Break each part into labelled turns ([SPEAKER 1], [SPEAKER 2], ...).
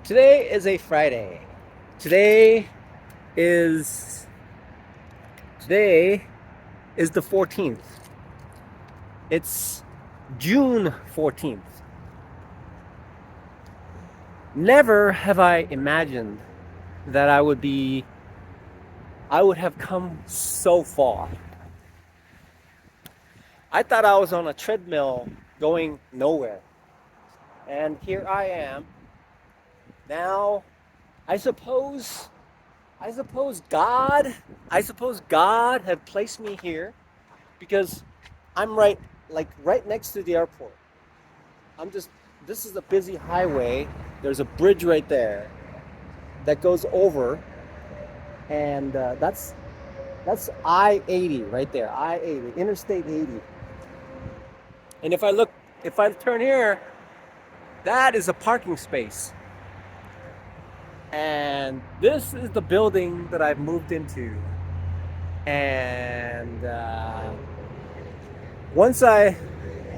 [SPEAKER 1] Today is a Friday. Today is today is the 14th. It's June 14th. Never have I imagined that I would have come so far. I thought I was on a treadmill going nowhere. And here I am. Now, I suppose I suppose God, I suppose God had placed me here because I'm right next to the airport. I'm just, this is a busy highway. There's a bridge right there that goes over, and that's I-80 right there, I-80, Interstate 80. And if I turn here, that is a parking space. And this is the building that I've moved into. And once I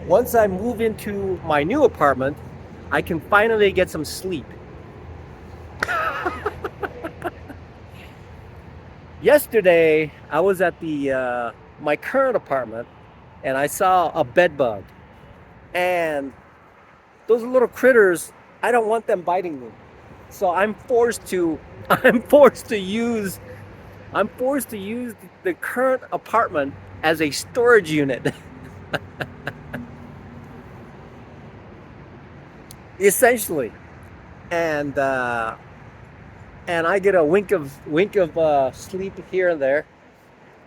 [SPEAKER 1] once I move into my new apartment, I can finally get some sleep. Yesterday, I was at the my current apartment, and I saw a bed bug. And those little critters, I don't want them biting me. So I'm forced to use I'm forced to use the current apartment as a storage unit, essentially. And and I get a wink of sleep here and there,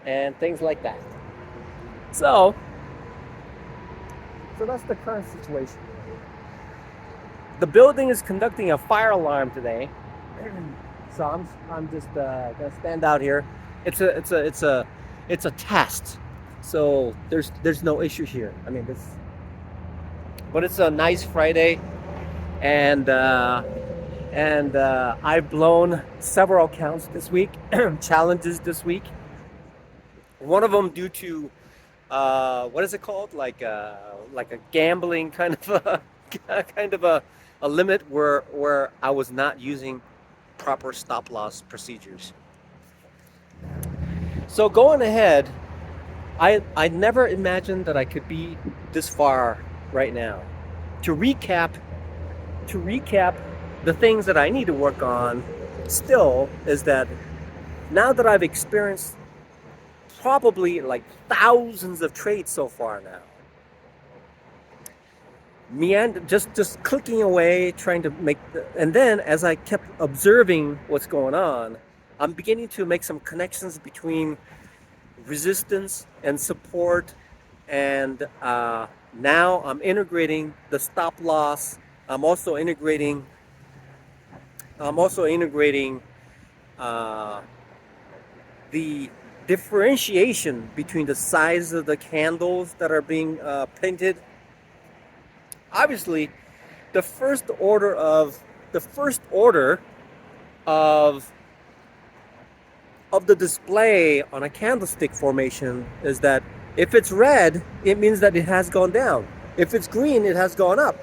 [SPEAKER 1] and things like that. So so that's the current situation. The building is conducting a fire alarm today, so I'm just gonna stand out here. It's a test, so there's no issue here. I mean, this, but it's a nice Friday, and I've blown several counts this week, challenges this week. One of them due to what is it called? Like a gambling kind of kind of a limit where I was not using proper stop loss procedures. So going ahead, I never imagined that I could be this far right now. To recap, to recap, the things that I need to work on still is that now that I've experienced probably like thousands of trades so far now, just clicking away, trying to and then as I kept observing what's going on, I'm beginning to make some connections between resistance and support, and now I'm integrating the stop loss. I'm also integrating I'm also integrating uh, the differentiation between the size of the candles that are being painted. Obviously, the first order of the first order of the display on a candlestick formation is that if it's red, it means that it has gone down. If it's green, it has gone up.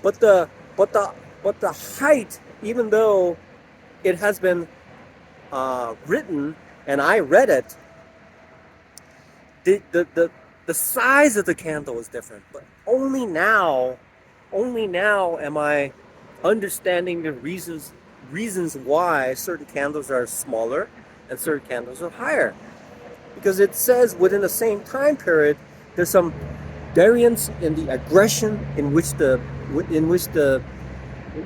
[SPEAKER 1] But the but the but the height, even though it has been written and I read it, the, the the the size of the candle is different. But only now am I understanding the reasons why certain candles are smaller and certain candles are higher. Because it says within the same time period, there's some variance in the aggression in which the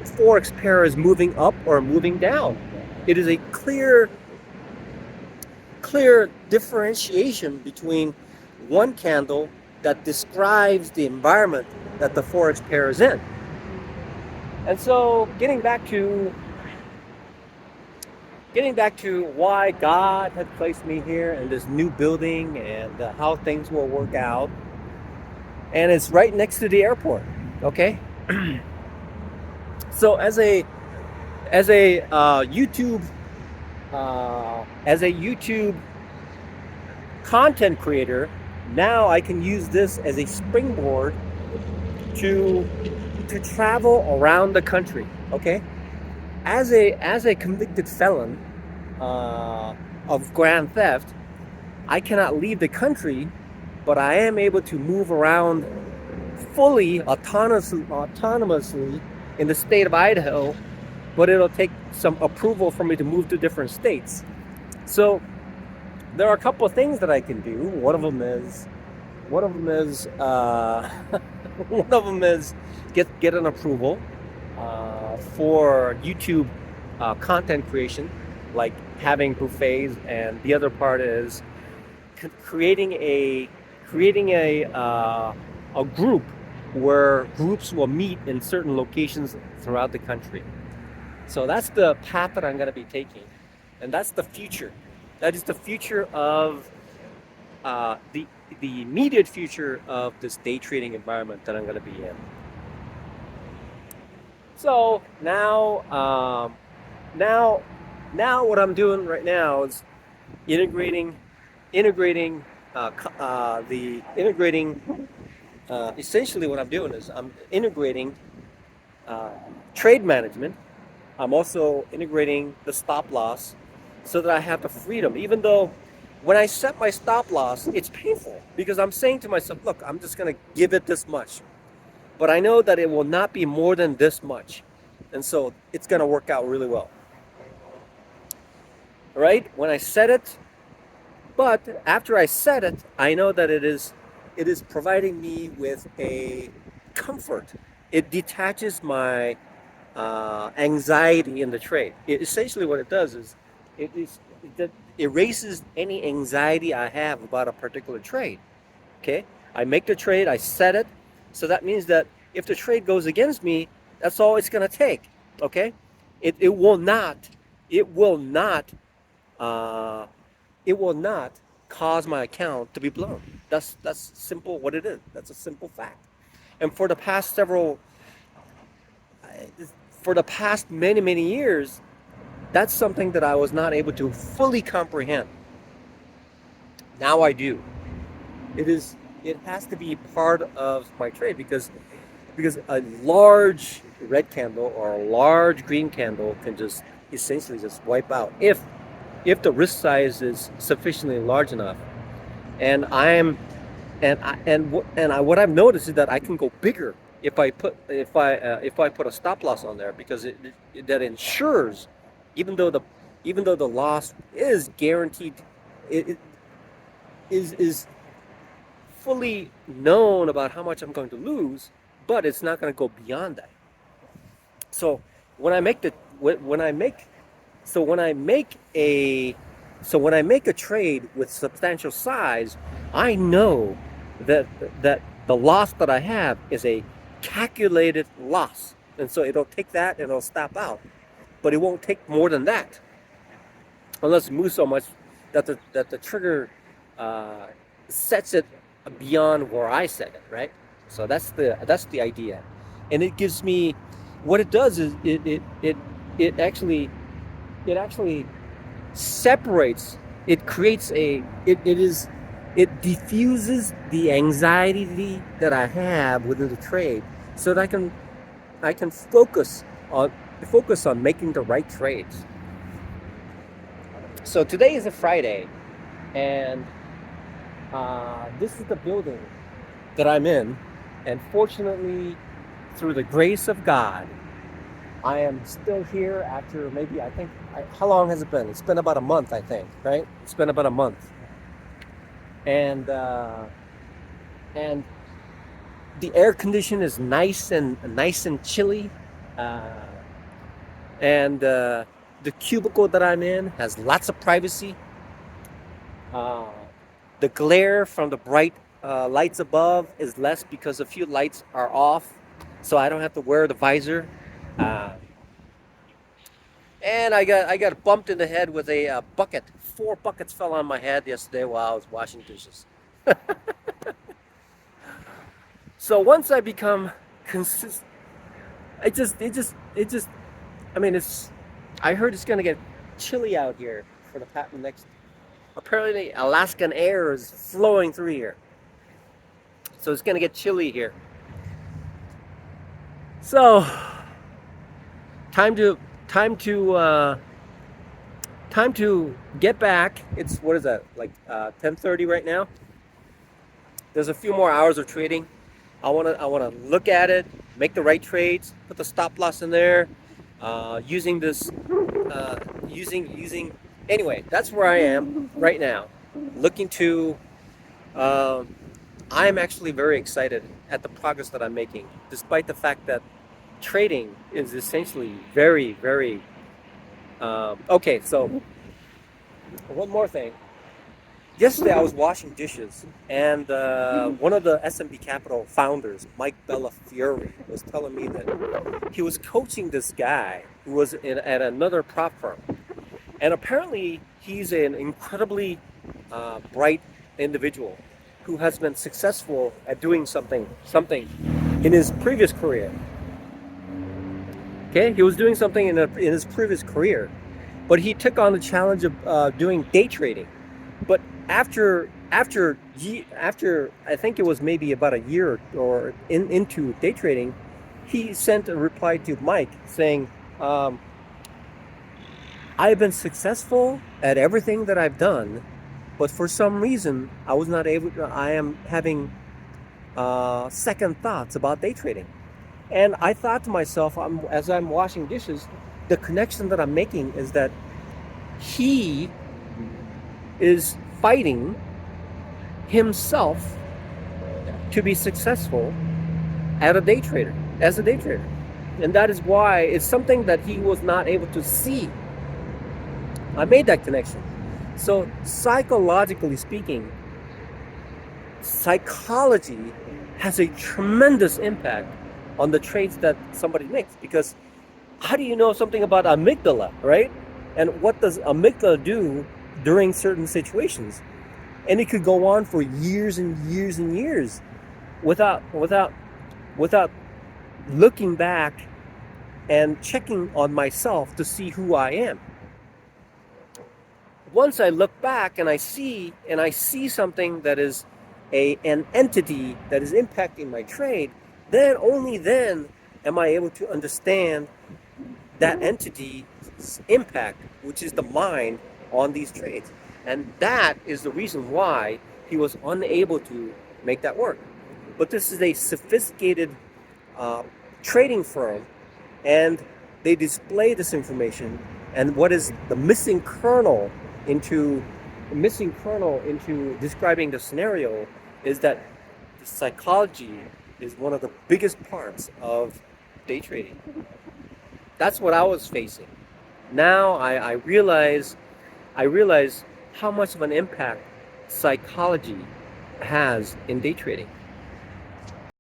[SPEAKER 1] forex pair is moving up or moving down. It is a clear differentiation between one candle that describes the environment that the forex pair is in. And so, getting back to why God had placed me here in this new building, and how things will work out, and it's right next to the airport. Okay, so as a YouTube content creator, now I can use this as a springboard to travel around the country. Okay, as a convicted felon of grand theft, I cannot leave the country, but I am able to move around fully autonomously in the state of Idaho, but it'll take some approval for me to move to different states. So there are a couple of things that I can do. One of them is one of them is get an approval for YouTube content creation, like having buffets, and the other part is creating a group where groups will meet in certain locations throughout the country. So that's the path that I'm going to be taking, and that's the future. That is the future of the immediate future of this day trading environment that I'm going to be in. So now, now, what I'm doing right now is integrating, integrating, the integrating. Essentially, what I'm doing is I'm integrating uh, trade management. I'm also integrating the stop loss so that I have the freedom. Even though when I set my stop loss, it's painful because I'm saying to myself, look, I'm just going to give it this much. But I know that it will not be more than this much. And so it's going to work out really well. Right? When I set it, but after I set it, I know that it is providing me with a comfort. It detaches my anxiety in the trade. Essentially, what it does is it erases any anxiety I have about a particular trade. Okay, I make the trade, I set it, so that means that if the trade goes against me, that's all it's going to take. Okay, it will not, it will not, uh, it will not cause my account to be blown. That's simple what it is. That's a simple fact. And for the past many years, that's something that I was not able to fully comprehend. Now I do. It has to be part of my trade because a large red candle or a large green candle can just essentially just wipe out if the risk size is sufficiently large enough. And I'm and what I've noticed is that I can go bigger if I put a stop loss on there, because that ensures, even though the loss is guaranteed, it is fully known about how much I'm going to lose, but it's not going to go beyond that. So when I make the when I make so when I make a when I make a trade with substantial size, I know that the loss that I have is a calculated loss, and so it'll take that and it'll stop out, but it won't take more than that unless it moves so much that the trigger uh, sets it beyond where I set it, right? So that's the idea, and it gives me, what it does is it actually it actually separates, it creates it diffuses the anxiety that I have within the trade, so that I can on focus on making the right trades. So today is a Friday, and this is the building that I'm in, and fortunately, through the grace of God, I am still here after maybe, I think, how long has it been? It's been about a month, I think, right? It's been about a month, and and the air condition is nice and chilly, uh, and the cubicle that I'm in has lots of privacy. Uh, the glare from the bright lights above is less because a few lights are off, so I don't have to wear the visor. Uh, and I got bumped in the head with a bucket. Four buckets fell on my head yesterday while I was washing dishes. So once I become consistent, it just. I mean, it's. I heard it's gonna get chilly out here for the next. Apparently, Alaskan air is flowing through here, so it's gonna get chilly here. So time to time to get back. It's, what is that, like 10:30 right now? There's a few more hours of trading. I wanna look at it, make the right trades, put the stop loss in there, using this, using. Anyway, that's where I am right now. Looking to. Um, I am actually very excited at the progress that I'm making, despite the fact that trading is essentially very, very. Okay, so one more thing. Yesterday I was washing dishes, and one of the S&B Capital founders, Mike Bellafiore, was telling me that he was coaching this guy who was at another prop firm, and apparently he's an incredibly bright individual who has been successful at doing something in his previous career. Okay, he was doing something in his previous career, but he took on the challenge of doing day trading. But after I think it was maybe about a year or into day trading, he sent a reply to Mike saying, "I've been successful at everything that I've done, but for some reason I was not able. I am having second thoughts about day trading." And I thought to myself, as I'm washing dishes, the connection that I'm making is that he is fighting himself to be successful as a day trader. And that is why it's something that he was not able to see. I made that connection. So psychologically speaking, psychology has a tremendous impact on the trades that somebody makes, because how do you know something about amygdala, right? And what does amygdala do during certain situations? And it could go on for years and years and years without looking back and checking on myself to see who I am. Once I look back and I see something that is an entity that is impacting my trade, then only then am I able to understand that entity's impact, which is the mind on these trades. And that is the reason why he was unable to make that work. But this is a sophisticated trading firm, and they display this information. And what is the missing kernel into describing the scenario is that the psychology is one of the biggest parts of day trading. That's what I was facing. Now I realize how much of an impact psychology has in day trading.